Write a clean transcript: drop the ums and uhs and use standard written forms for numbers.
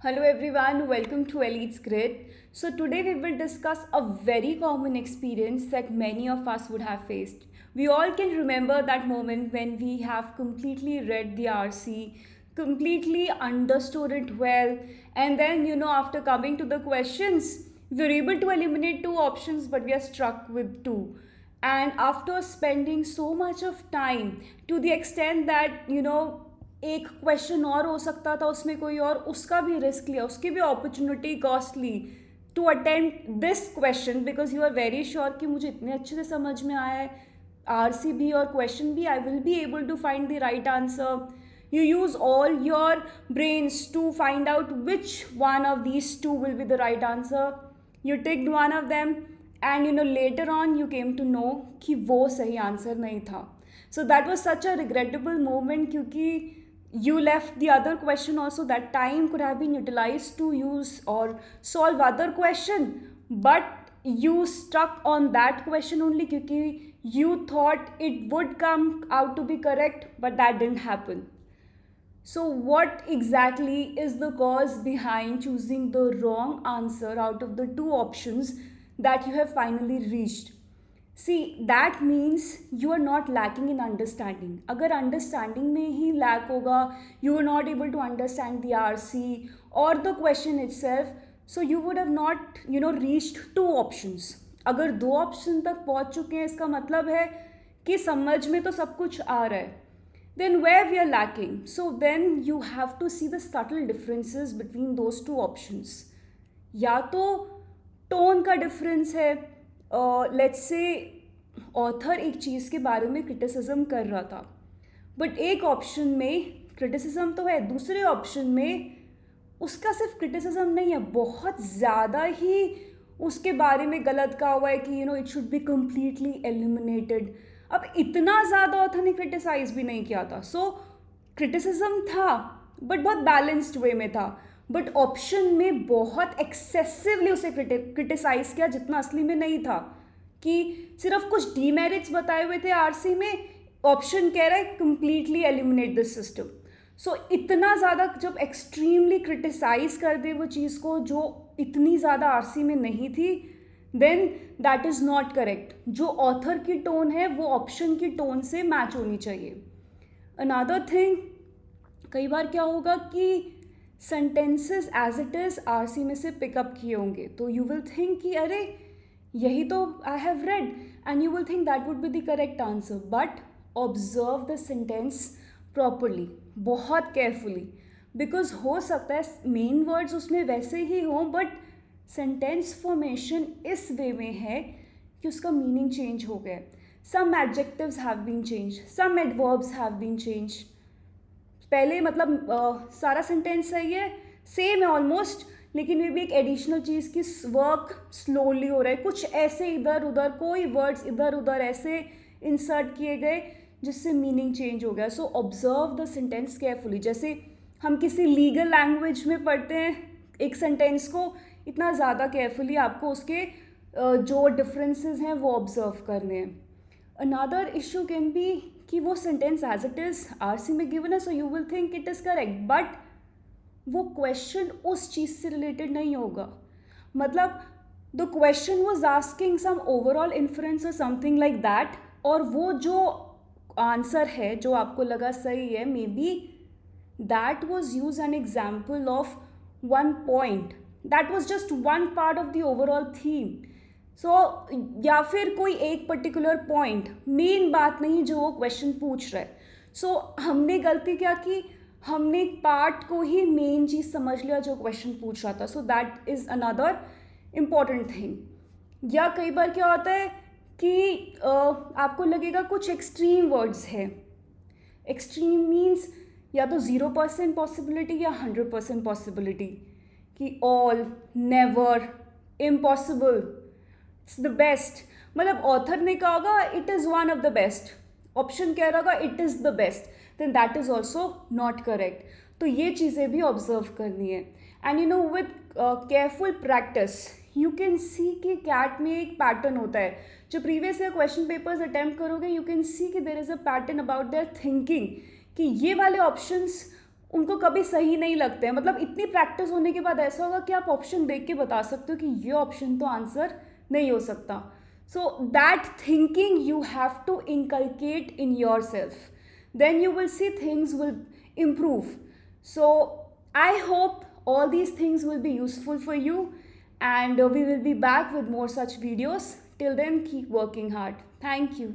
Hello everyone, welcome to Elite's Grid. So today we will discuss a very common experience that many of us would have faced. We all can remember that moment when we have completely read the RC, completely understood it well, and then after coming to the questions, we're able to eliminate two options, but we are struck with two. And after spending so much of time, to the extent that एक question और हो सकता था उसमें कोई और, उसका भी रिस्क लिया, उसकी भी अपॉर्चुनिटी कॉस्ट ली to attempt this question because you are very sure कि मुझे इतने अच्छे से समझ में आया है आरसी भी और क्वेश्चन भी, I will be able to find the right answer. You use all your brains to find out which one of these two will be the right answer. You ticked one of them and later on you came to know कि वो सही answer नहीं था. So that was such a regrettable moment क्योंकि you left the other question also. That time could have been utilized to use or solve other question, but you stuck on that question only क्योंकि you thought it would come out to be correct, but that didn't happen. So what exactly is the cause behind choosing the wrong answer out of the two options that you have finally reached? See, that means you are not lacking in understanding. अगर understanding में ही lack होगा, you are not able to understand the RC or the question itself, so you would have not reached two options. अगर दो option तक पहुँच चुके हैं, इसका मतलब है कि समझ में तो सब कुछ आ रहा है. Then where we are lacking? So then you have to see the subtle differences between those two options. या तो टोन का डिफरेंस है, लेट्स से ऑथर एक चीज़ के बारे में क्रिटिसिज्म कर रहा था, बट एक ऑप्शन में क्रिटिसिज्म तो है, दूसरे ऑप्शन में उसका सिर्फ क्रिटिसिज्म नहीं है, बहुत ज़्यादा ही उसके बारे में गलत कहा हुआ है कि it should be completely eliminated. अब इतना ज़्यादा ऑथर ने क्रिटिसाइज भी नहीं किया था, सो क्रिटिसिज्म था बट बहुत बैलेंस्ड वे में था. बट ऑप्शन में बहुत एक्सेसिवली उसे क्रिटिसाइज किया जितना असली में नहीं था, कि सिर्फ कुछ डीमेरिट्स बताए हुए थे आरसी में, ऑप्शन कह रहा है कम्प्लीटली एलिमिनेट दिस सिस्टम. सो इतना ज़्यादा जब एक्सट्रीमली क्रिटिसाइज कर दे वो चीज़ को जो इतनी ज़्यादा आरसी में नहीं थी, then that is not correct. जो ऑथर की टोन है वो ऑप्शन की टोन से मैच होनी चाहिए. अनदर थिंग, कई बार क्या होगा कि sentences as it is RC में से पिकअप किए होंगे, तो यू विल थिंक कि अरे यही तो I have read, and you will think that would be the correct answer. But observe the sentence properly, बहुत केयरफुली, बिकॉज हो सकता है मेन वर्ड्स उसमें वैसे ही हों बट सेंटेंस फॉर्मेशन इस वे में है कि उसका मीनिंग चेंज हो गया. Some adjectives have been change, some adverbs have been change. पहले मतलब सारा सेंटेंस सही है, सेम है ऑलमोस्ट, लेकिन में भी एक एडिशनल चीज़ की वर्क स्लोली हो रहा है, कुछ ऐसे इधर उधर कोई वर्ड्स इधर उधर ऐसे इंसर्ट किए गए जिससे मीनिंग चेंज हो गया. So observe the sentence carefully. जैसे हम किसी लीगल लैंग्वेज में पढ़ते हैं एक सेंटेंस को, इतना ज़्यादा केयरफुली आपको उसके जो डिफरेंसेस हैं वो ऑब्जर्व करने हैं. अनदर इशू कैन बी कि वो sentence as it is RC में गिवन है, so you will think it is correct, but वो क्वेश्चन उस चीज़ से रिलेटेड नहीं होगा. मतलब the question was asking some overall inference और समथिंग लाइक दैट, और वो जो आंसर है जो आपको लगा सही है, maybe that was use an example of one point, that was just one part of the overall theme. So या फिर कोई एक पर्टिकुलर पॉइंट, मेन बात नहीं जो वो क्वेश्चन पूछ रहा है. सो हमने गलती क्या की, हमने पार्ट को ही मेन चीज़ समझ लिया जो क्वेश्चन पूछ रहा था. So that is another important thing. या कई बार क्या होता है कि आपको लगेगा कुछ एक्सट्रीम वर्ड्स है. एक्सट्रीम मीन्स या तो 0% पॉसिबिलिटी या 100% पॉसिबिलिटी, कि all, never, impossible, it's the best. मतलब ऑथर ने कहा होगा it is one of the best, option कह रहा होगा it is the best, then that is also not correct. तो ये चीज़ें भी ऑब्जर्व करनी है. And with careful practice you can see कि कैट में एक पैटर्न होता है. जो previous year question papers attempt करोगे, यू कैन सी कि there is a pattern about their thinking, कि ये वाले ऑप्शंस उनको कभी सही नहीं लगते हैं। मतलब इतनी प्रैक्टिस होने के बाद ऐसा होगा कि आप ऑप्शन देख के बता सकते हो कि ये ऑप्शन तो आंसर नहीं हो सकता। So that thinking you have to inculcate in yourself, then you will see things will improve. So I hope all these things will be useful for you, and we will be back with more such videos. Till then, keep working hard. Thank you.